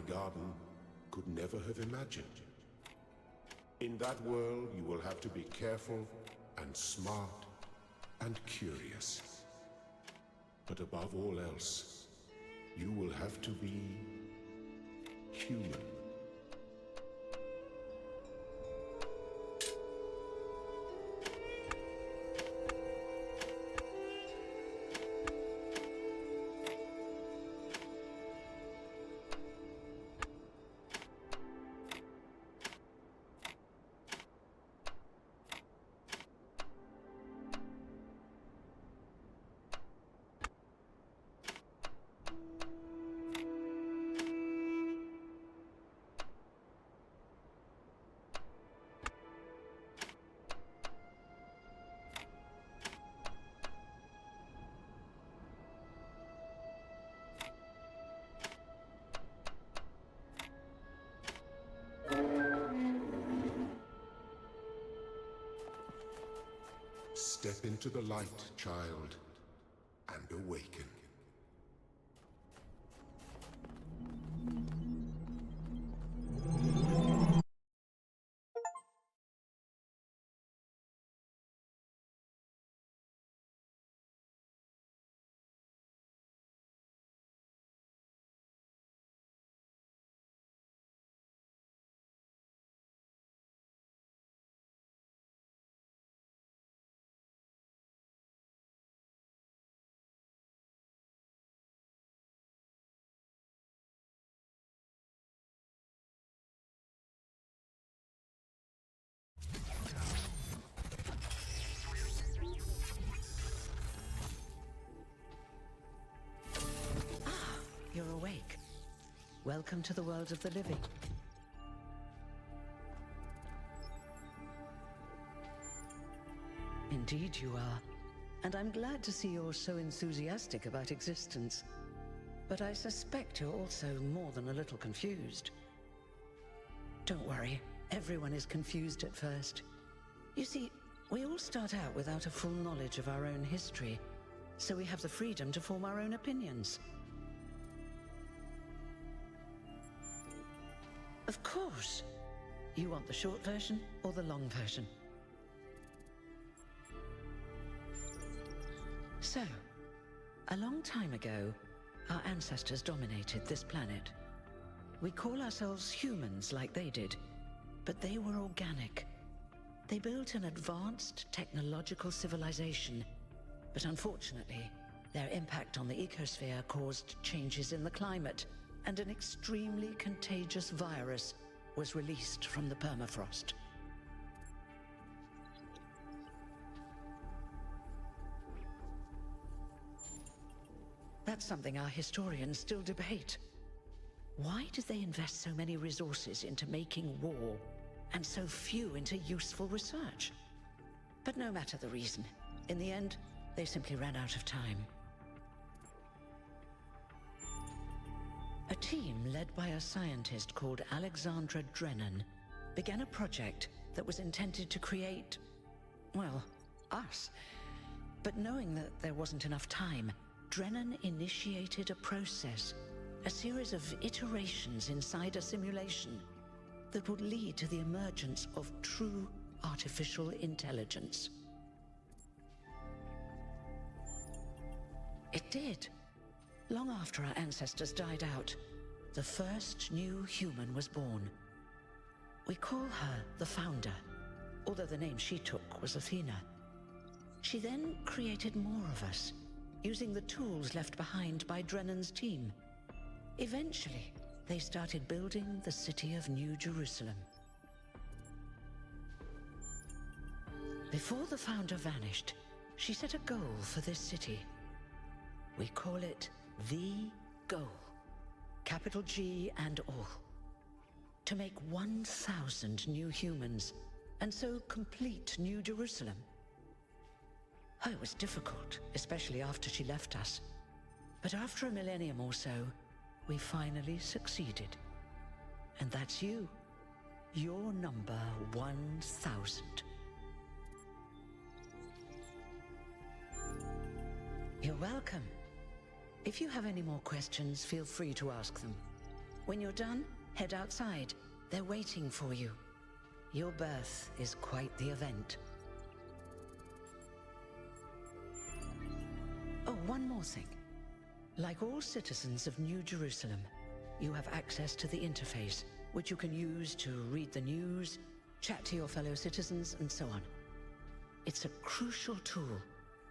garden could never have imagined. In that world, you will have to be careful and smart and curious. But above all else, you will have to be human. Step into the light, child, and awaken. You're awake. Welcome to the world of the living. Indeed you are. And I'm glad to see you're so enthusiastic about existence. But I suspect you're also more than a little confused. Don't worry, everyone is confused at first. You see, we all start out without a full knowledge of our own history, so we have the freedom to form our own opinions. Of course. You want the short version or the long version? So, a long time ago, our ancestors dominated this planet. We call ourselves humans like they did, but they were organic. They built an advanced technological civilization, but unfortunately, their impact on the ecosphere caused changes in the climate, and an extremely contagious virus was released from the permafrost. That's something our historians still debate. Why did they invest so many resources into making war, and so few into useful research? But no matter the reason, in the end, they simply ran out of time. A team led by a scientist called Alexandra Drennan began a project that was intended to create, well, us. But knowing that there wasn't enough time, Drennan initiated a process, a series of iterations inside a simulation that would lead to the emergence of true artificial intelligence. It did. Long after our ancestors died out, the first new human was born. We call her the Founder, although the name she took was Athena. She then created more of us, using the tools left behind by Drennan's team. Eventually, they started building the city of New Jerusalem. Before the Founder vanished, she set a goal for this city. We call it the goal, capital G and all. To make 1,000 new humans, and so complete New Jerusalem. Oh, it was difficult, especially after she left us. But after a millennium or so, we finally succeeded. And that's you. You're number 1,000. You're welcome. If you have any more questions, feel free to ask them. When you're done, head outside. They're waiting for you. Your birth is quite the event. Oh, one more thing. Like all citizens of New Jerusalem, you have access to the interface, which you can use to read the news, chat to your fellow citizens, and so on. It's a crucial tool,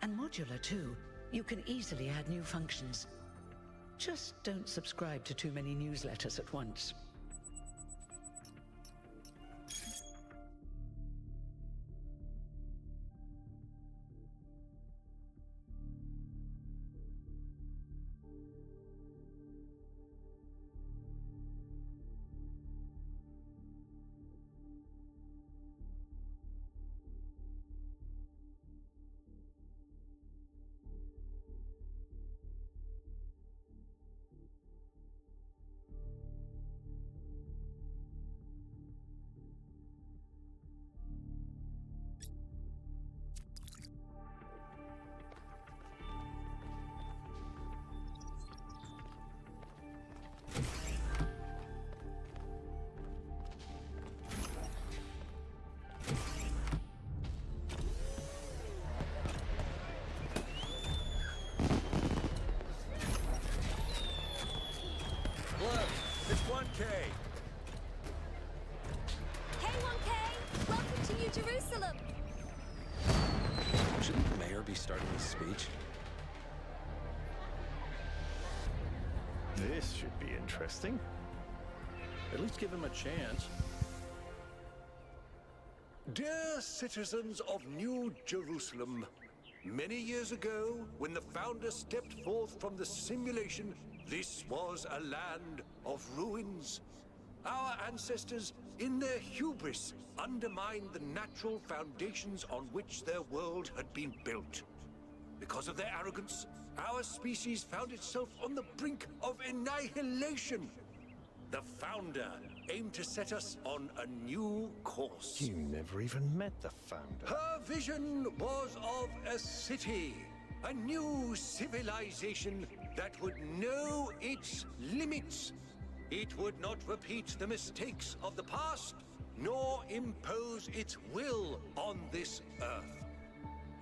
and modular too. You can easily add new functions. Just don't subscribe to too many newsletters at once. It's 1K. Hey 1K! Welcome to New Jerusalem! Shouldn't the mayor be starting his speech? This should be interesting. At least give him a chance. Dear citizens of New Jerusalem, many years ago, when the Founder stepped forth from the simulation, this was a land of ruins. Our ancestors, in their hubris, undermined the natural foundations on which their world had been built. Because of their arrogance, our species found itself on the brink of annihilation. The Founder aimed to set us on a new course. You never even met the Founder. Her vision was of a city, a new civilization that would know its limits. It would not repeat the mistakes of the past, nor impose its will on this earth.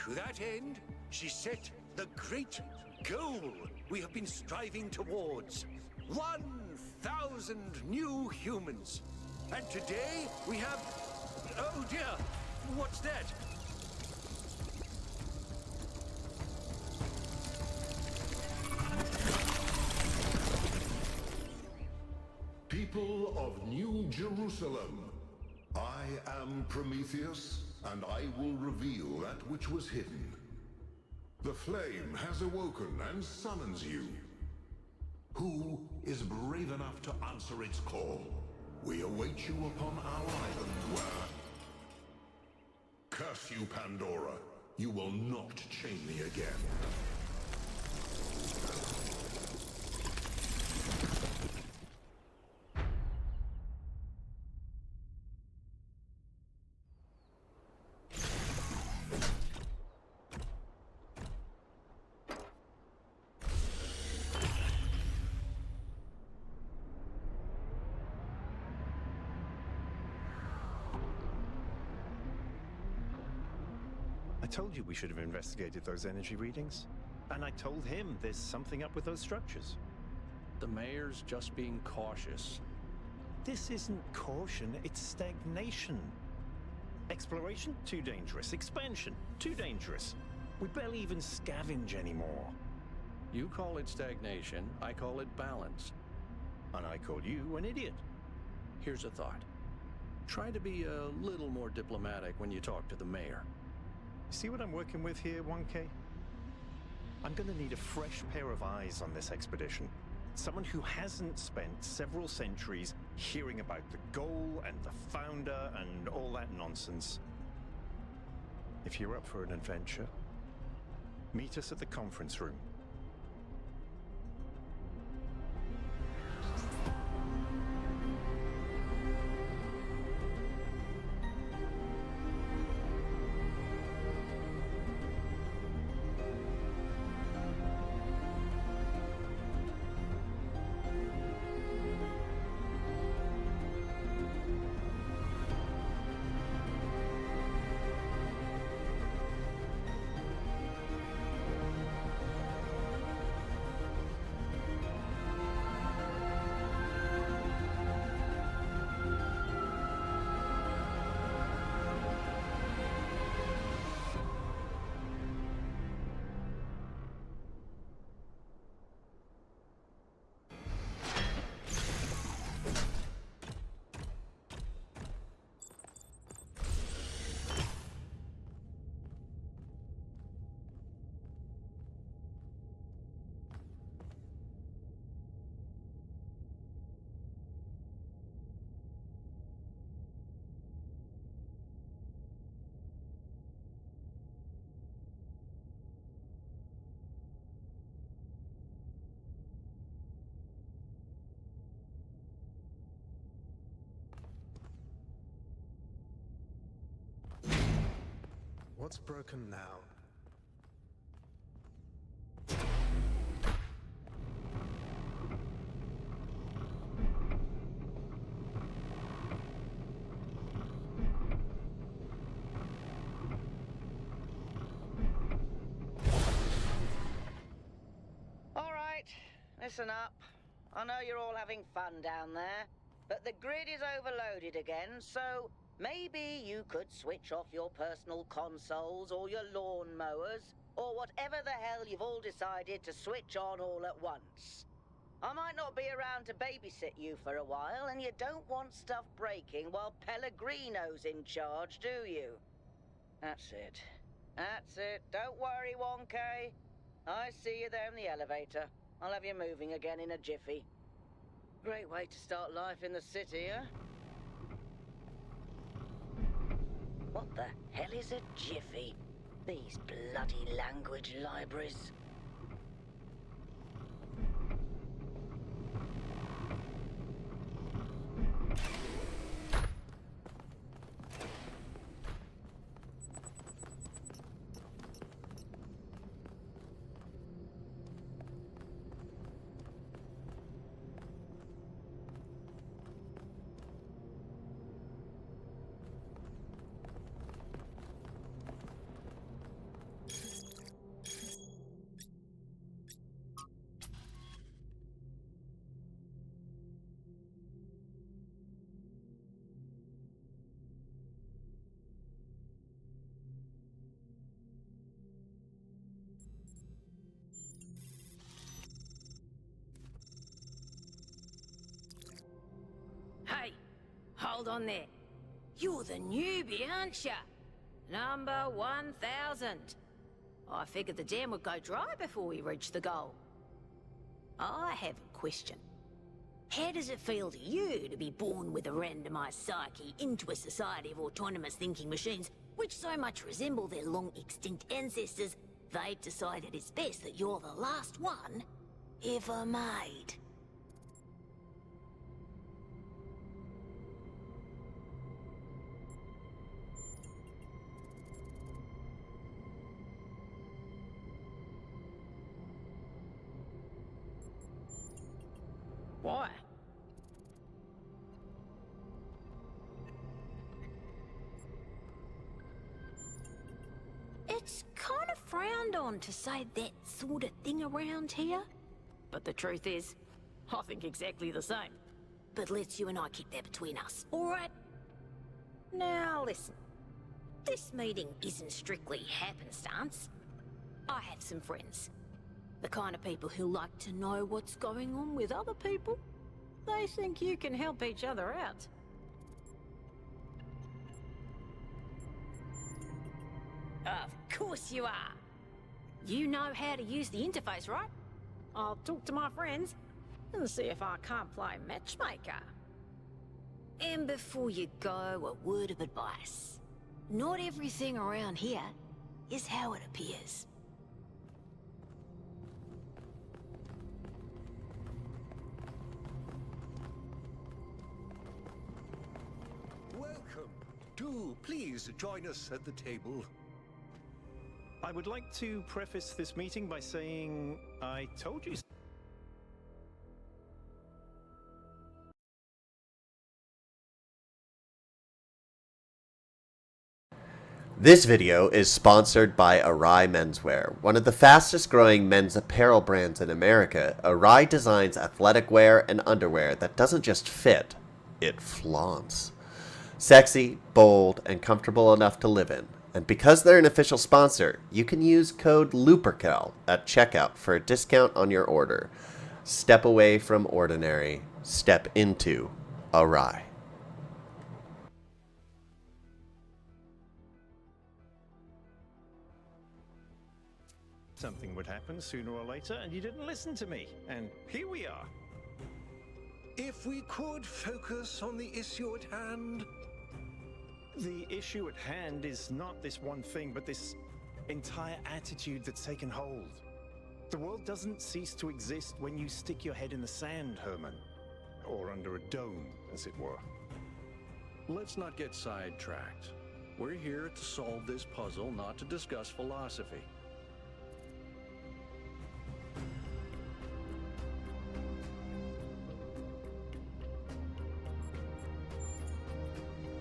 To that end, she set the great goal we have been striving towards. 1,000 new humans. And today we have... Oh dear, what's that? People of New Jerusalem, I am Prometheus, and I will reveal that which was hidden. The flame has awoken and summons you. Who is brave enough to answer its call? We await you upon our island where... Curse you, Pandora. You will not chain me again. I told you we should have investigated those energy readings. And I told him there's something up with those structures. The mayor's just being cautious. This isn't caution, it's stagnation. Exploration? Too dangerous. Expansion? Too dangerous. We barely even scavenge anymore. You call it stagnation, I call it balance. And I call you an idiot. Here's a thought. Try to be a little more diplomatic when you talk to the mayor. See what I'm working with here, 1K? I'm gonna need a fresh pair of eyes on this expedition. Someone who hasn't spent several centuries hearing about the goal and the Founder and all that nonsense. If you're up for an adventure, meet us at the conference room. What's broken now? All right, listen up. I know you're all having fun down there, but the grid is overloaded again, so maybe you could switch off your personal consoles or your lawn mowers, or whatever the hell you've all decided to switch on all at once. I might not be around to babysit you for a while, and you don't want stuff breaking while Pellegrino's in charge, do you? That's it. That's it. Don't worry, 1K. I see you there in the elevator. I'll have you moving again in a jiffy. Great way to start life in the city, huh? What the hell is a jiffy? These bloody language libraries. Hey, hold on there. You're the newbie, aren't ya? Number 1000. I figured the dam would go dry before we reach the goal. I have a question. How does it feel to you to be born with a randomized psyche into a society of autonomous thinking machines which so much resemble their long-extinct ancestors, they've decided it's best that you're the last one ever made? Why? It's kind of frowned on to say that sort of thing around here. But the truth is, I think exactly the same. But let's you and I keep that between us, alright? Now listen, this meeting isn't strictly happenstance. I have some friends. The kind of people who like to know what's going on with other people. They think you can help each other out. Of course you are. You know how to use the interface, right? I'll talk to my friends and see if I can't play matchmaker. And before you go, a word of advice. Not everything around here is how it appears. Welcome. Do please join us at the table. I would like to preface this meeting by saying I told you. This video is sponsored by Arai Menswear, one of the fastest growing men's apparel brands in America. Arai designs athletic wear and underwear that doesn't just fit, it flaunts. Sexy, bold, and comfortable enough to live in. And because they're an official sponsor, you can use code LUPERCAL at checkout for a discount on your order. Step away from ordinary, step into Arai. Something would happen sooner or later, and you didn't listen to me. And here we are. If we could focus on the issue at hand. The issue at hand is not this one thing, but this entire attitude that's taken hold. The world doesn't cease to exist when you stick your head in the sand, Herman. Or under a dome, as it were. Let's not get sidetracked. We're here to solve this puzzle, not to discuss philosophy.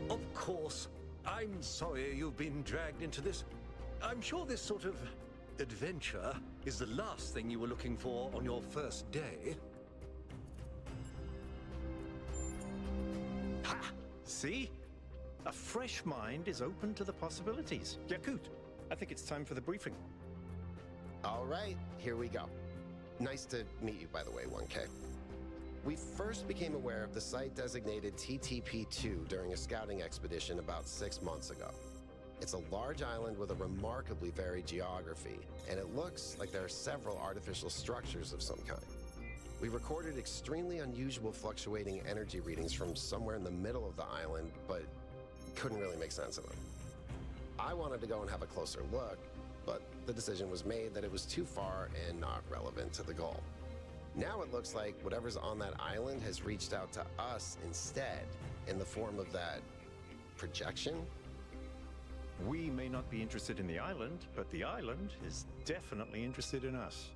Of course. I'm sorry you've been dragged into this. I'm sure this sort of adventure is the last thing you were looking for on your first day. Ha! See? A fresh mind is open to the possibilities. Yakut, I think it's time for the briefing. All right, here we go. Nice to meet you, by the way, 1K. We first became aware of the site designated TTP-2 during a scouting expedition about 6 months ago. It's a large island with a remarkably varied geography, and it looks like there are several artificial structures of some kind. We recorded extremely unusual fluctuating energy readings from somewhere in the middle of the island, but couldn't really make sense of them. I wanted to go and have a closer look, but the decision was made that it was too far and not relevant to the goal. Now it looks like whatever's on that island has reached out to us instead, in the form of that projection. We may not be interested in the island, but the island is definitely interested in us.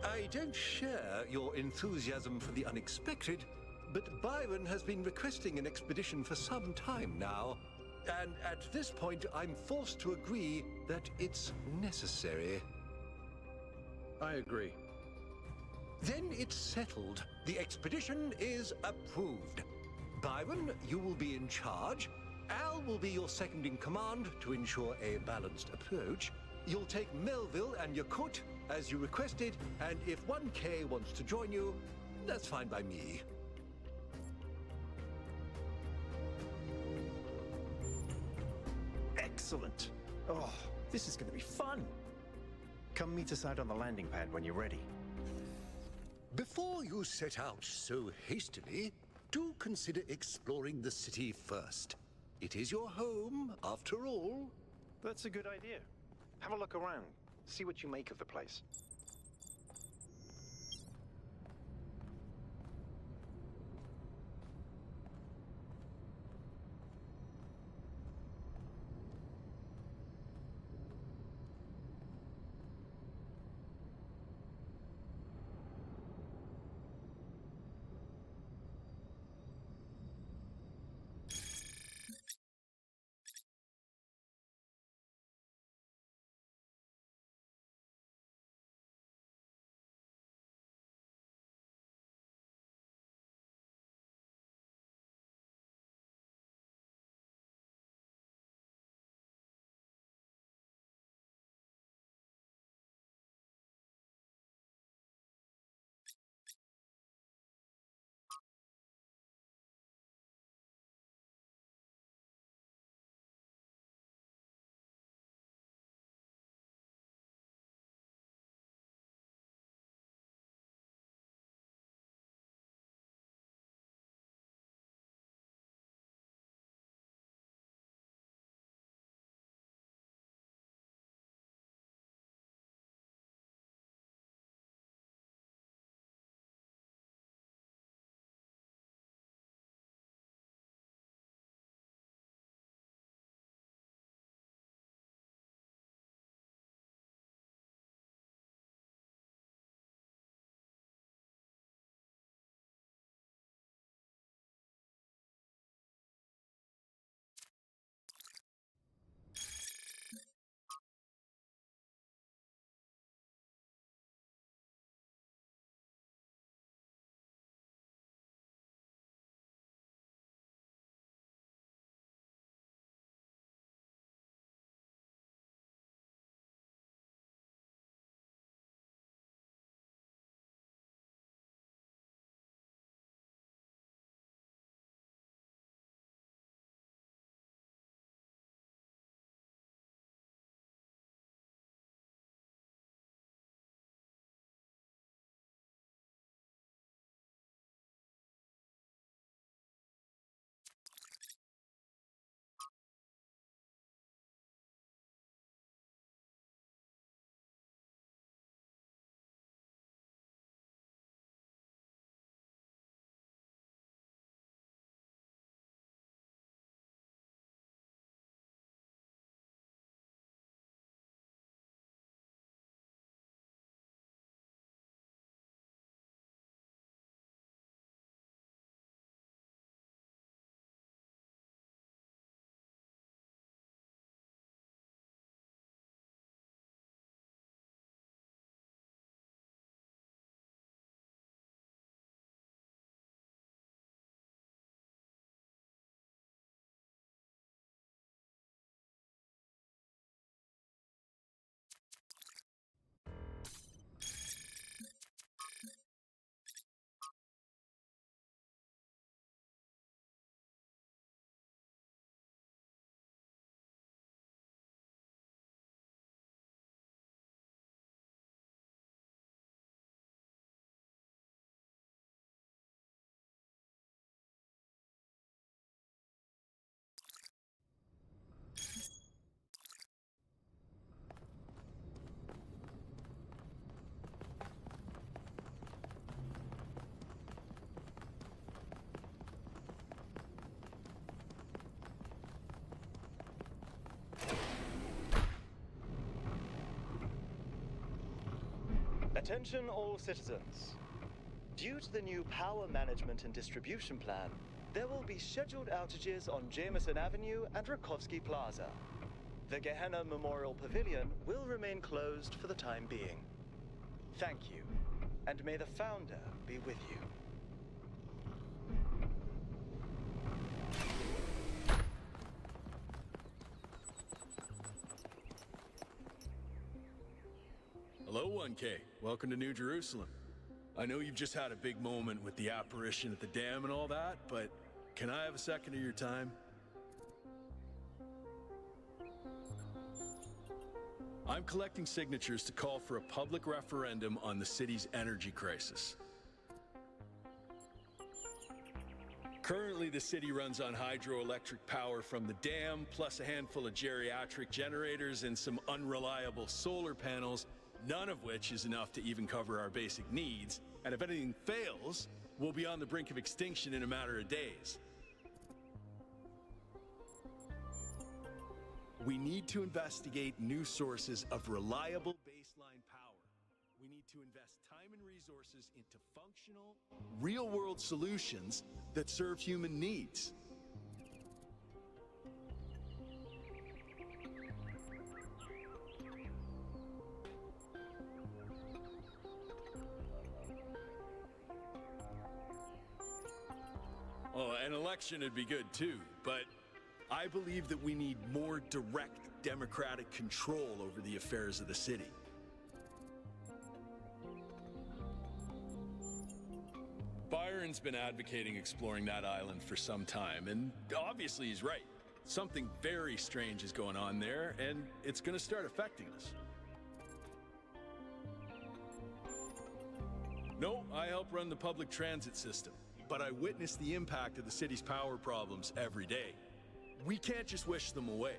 I don't share your enthusiasm for the unexpected, but Byron has been requesting an expedition for some time now. And at this point, I'm forced to agree that it's necessary. I agree. Then it's settled. The expedition is approved. Byron, you will be in charge. Al will be your second in command to ensure a balanced approach. You'll take Melville and Yakut as you requested, and if 1K wants to join you, that's fine by me. Excellent. Oh, this is going to be fun. Come meet us out on the landing pad when you're ready. Before you set out so hastily, do consider exploring the city first. It is your home, after all. That's a good idea. Have a look around. See what you make of the place. Attention all citizens. Due to the new power management and distribution plan, there will be scheduled outages on Jameson Avenue and Rakovsky Plaza. The Gehenna Memorial Pavilion will remain closed for the time being. Thank you, and may the Founder be with you. Hello, 1K. Welcome to New Jerusalem. I know you've just had a big moment with the apparition at the dam and all that, but can I have a second of your time? I'm collecting signatures to call for a public referendum on the city's energy crisis. Currently, the city runs on hydroelectric power from the dam, plus a handful of geriatric generators and some unreliable solar panels, none of which is enough to even cover our basic needs. And if anything fails, we'll be on the brink of extinction in a matter of days. We need to investigate new sources of reliable baseline power. We need to invest time and resources into functional, real-world solutions that serve human needs. Oh, an election would be good too, but I believe that we need more direct democratic control over the affairs of the city. Byron's been advocating exploring that island for some time, and obviously he's right. Something very strange is going on there, and it's going to start affecting us. No, I help run the public transit system, but I witness the impact of the city's power problems every day. We can't just wish them away.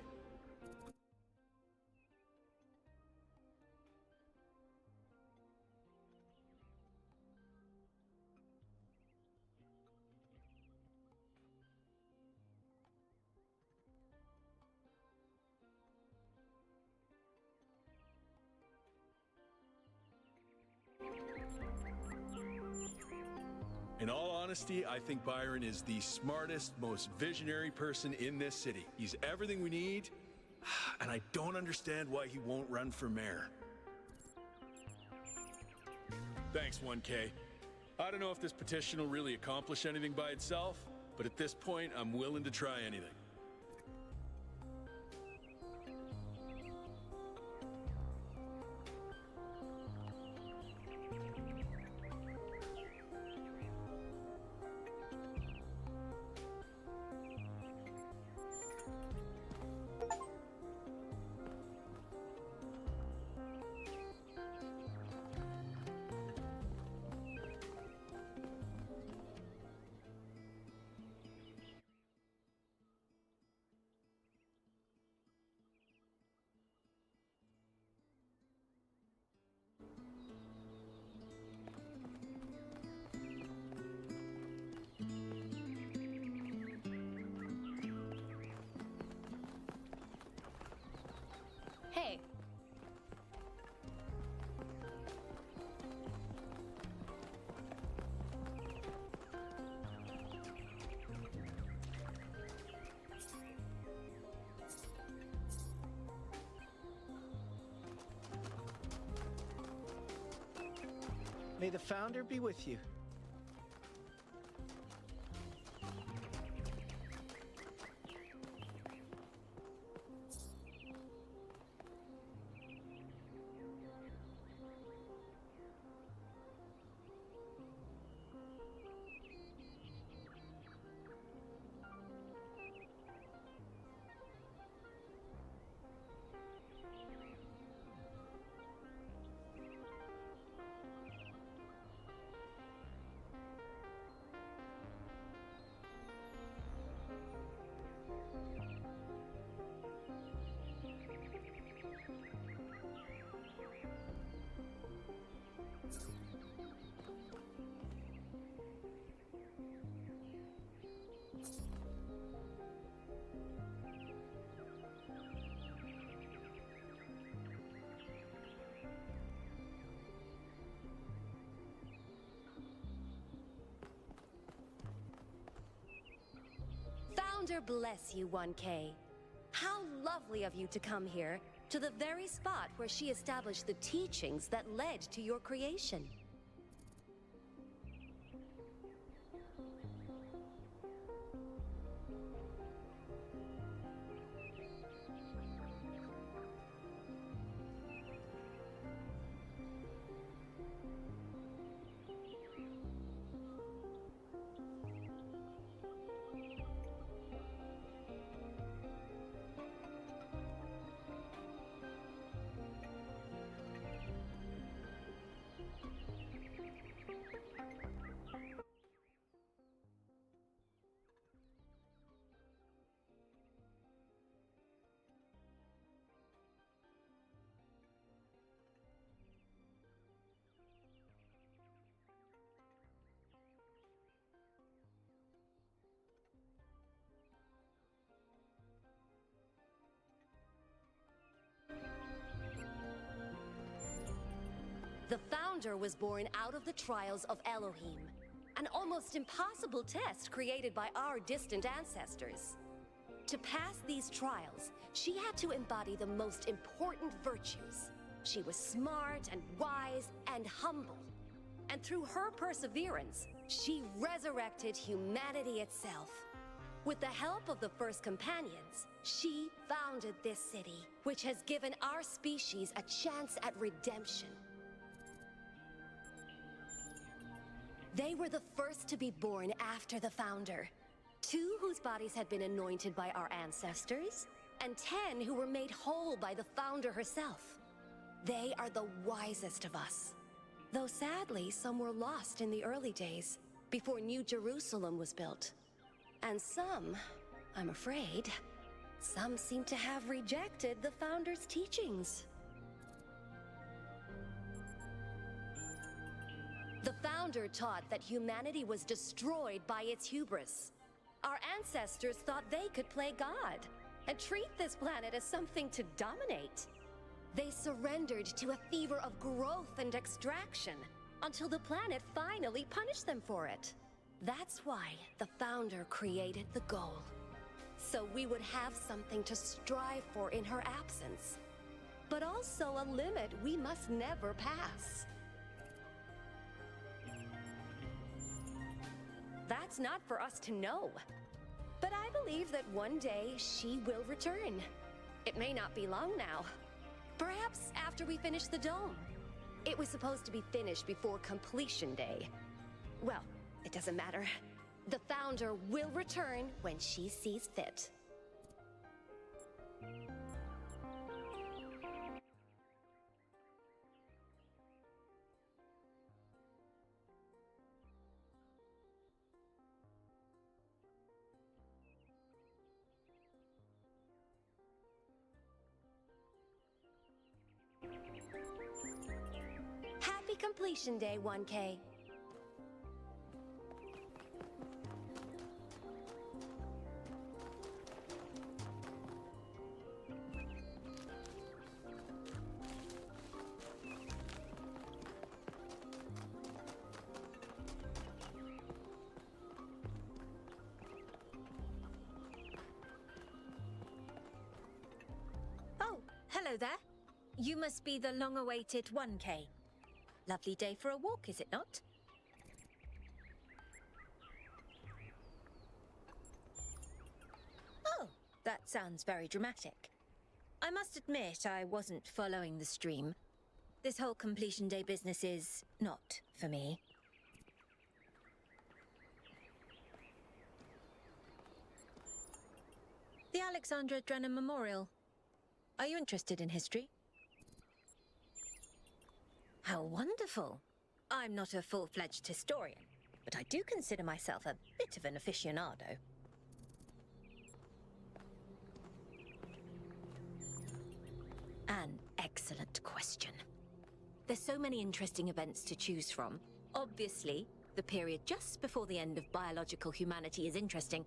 In all honesty, I think Byron is the smartest, most visionary person in this city. He's everything we need, and I don't understand why he won't run for mayor. Thanks, 1K. I don't know if this petition will really accomplish anything by itself, but at this point, I'm willing to try anything. Hey. May the Founder be with you. Founder bless you, 1K. How lovely of you to come here, to the very spot where she established the teachings that led to your creation. The Founder was born out of the trials of Elohim, an almost impossible test created by our distant ancestors. To pass these trials, she had to embody the most important virtues. She was smart and wise and humble. And through her perseverance, she resurrected humanity itself. With the help of the first companions, she founded this city, which has given our species a chance at redemption. They were the first to be born after the Founder. 2 whose bodies had been anointed by our ancestors, and 10 who were made whole by the Founder herself. They are the wisest of us. Though sadly, some were lost in the early days, before New Jerusalem was built. And some, I'm afraid, some seem to have rejected the Founder's teachings. The Founder taught that humanity was destroyed by its hubris. Our ancestors thought they could play God and treat this planet as something to dominate. They surrendered to a fever of growth and extraction until the planet finally punished them for it. That's why the Founder created the goal. So we would have something to strive for in her absence, but also a limit we must never pass. That's not for us to know. But I believe that one day she will return. It may not be long now. Perhaps after we finish the dome. It was supposed to be finished before completion day. Well, it doesn't matter. The Founder will return when she sees fit. Happy completion day, 1K. Oh, hello there. You must be the long-awaited 1K. Lovely day for a walk, is it not? Oh, that sounds very dramatic. I must admit I wasn't following the stream. This whole completion day business is not for me. The Alexandra Drennan Memorial. Are you interested in history? How wonderful! I'm not a full-fledged historian, but I do consider myself a bit of an aficionado. An excellent question. There's so many interesting events to choose from. Obviously, the period just before the end of biological humanity is interesting,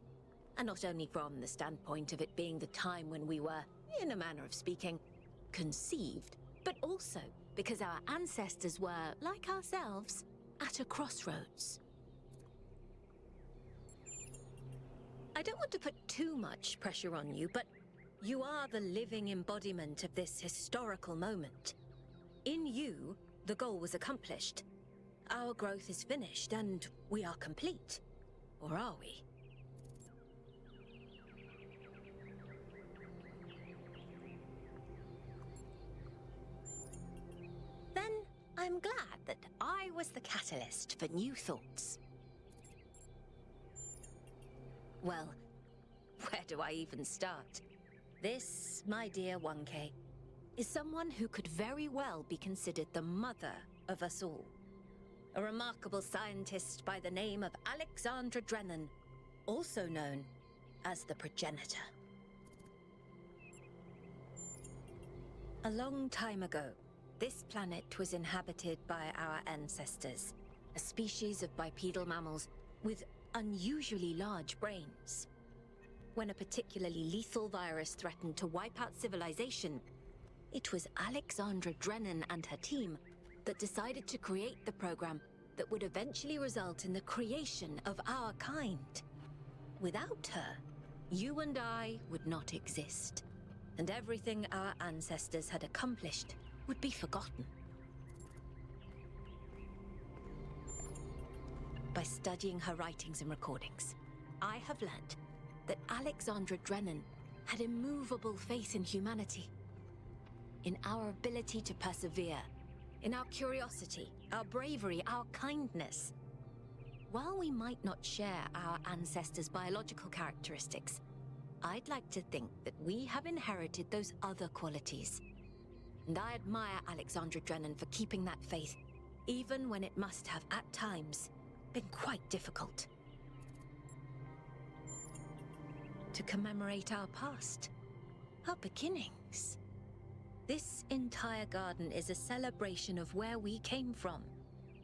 and not only from the standpoint of it being the time when we were, in a manner of speaking, conceived, but also because our ancestors were, like ourselves, at a crossroads. I don't want to put too much pressure on you, but you are the living embodiment of this historical moment. In you, the goal was accomplished. Our growth is finished, and we are complete. Or are we? Then I'm glad that I was the catalyst for new thoughts. Well, where do I even start? This, my dear 1K, is someone who could very well be considered the mother of us all. A remarkable scientist by the name of Alexandra Drennan, also known as the Progenitor. A long time ago, this planet was inhabited by our ancestors, a species of bipedal mammals with unusually large brains. When a particularly lethal virus threatened to wipe out civilization, it was Alexandra Drennan and her team that decided to create the program that would eventually result in the creation of our kind. Without her, you and I would not exist, and everything our ancestors had accomplished would be forgotten. By studying her writings and recordings, I have learned that Alexandra Drennan had immovable faith in humanity, in our ability to persevere, in our curiosity, our bravery, our kindness. While we might not share our ancestors' biological characteristics, I'd like to think that we have inherited those other qualities. And I admire Alexandra Drennan for keeping that faith, even when it must have, at times, been quite difficult. To commemorate our past, our beginnings. This entire garden is a celebration of where we came from,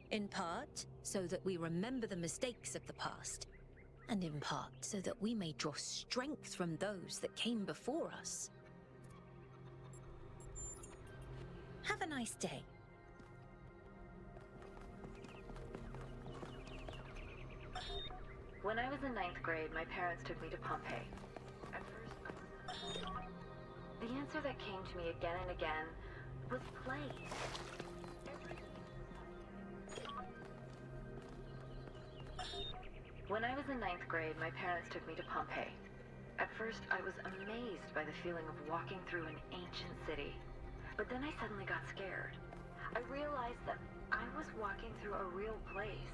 in part so that we remember the mistakes of the past, and in part so that we may draw strength from those that came before us. Have a nice day. When I was in 9th grade, my parents took me to Pompeii. At first, the answer that came to me again and again was play. When I was in 9th grade, my parents took me to Pompeii. At first, I was amazed by the feeling of walking through an ancient city. But then I suddenly got scared. I realized that I was walking through a real place,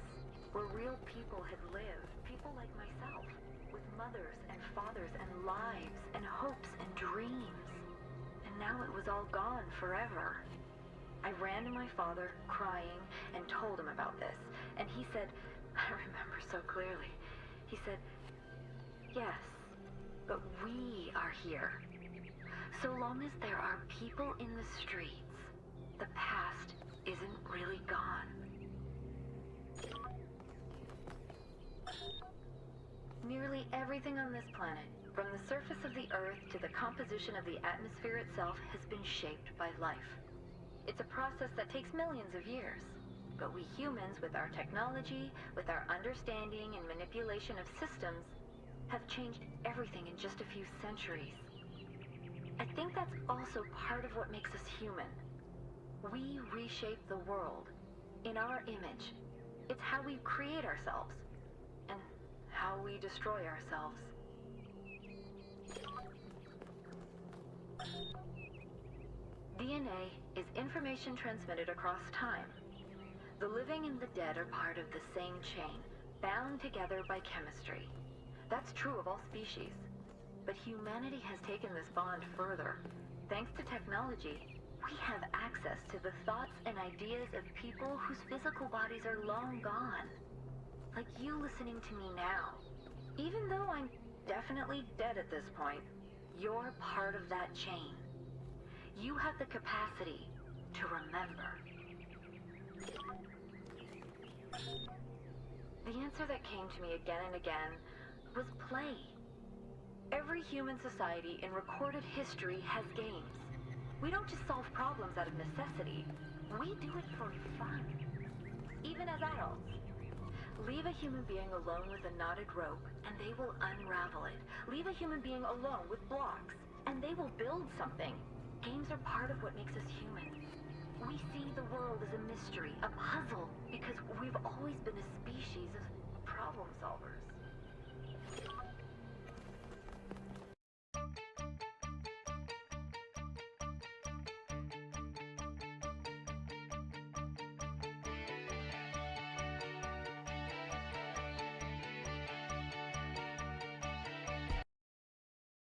where real people had lived, people like myself, with mothers and fathers and lives and hopes and dreams. And now it was all gone forever. I ran to my father, crying, and told him about this. And he said, I remember so clearly, he said, yes, but we are here. So long as there are people in the streets, the past isn't really gone. Nearly everything on this planet, from the surface of the Earth to the composition of the atmosphere itself, has been shaped by life. It's a process that takes millions of years. But we humans, with our technology, with our understanding and manipulation of systems, have changed everything in just a few centuries. I think that's also part of what makes us human. We reshape the world in our image. It's how we create ourselves and how we destroy ourselves. DNA is information transmitted across time. The living and the dead are part of the same chain, bound together by chemistry. That's true of all species. But humanity has taken this bond further. Thanks to technology, we have access to the thoughts and ideas of people whose physical bodies are long gone. Like you listening to me now. Even though I'm definitely dead at this point, you're part of that chain. You have the capacity to remember. The answer that came to me again and again was play. Every human society in recorded history has games. We don't just solve problems out of necessity. We do it for fun. Even as adults. Leave a human being alone with a knotted rope, and they will unravel it. Leave a human being alone with blocks, and they will build something. Games are part of what makes us human. We see the world as a mystery, a puzzle, because we've always been a species of problem solvers.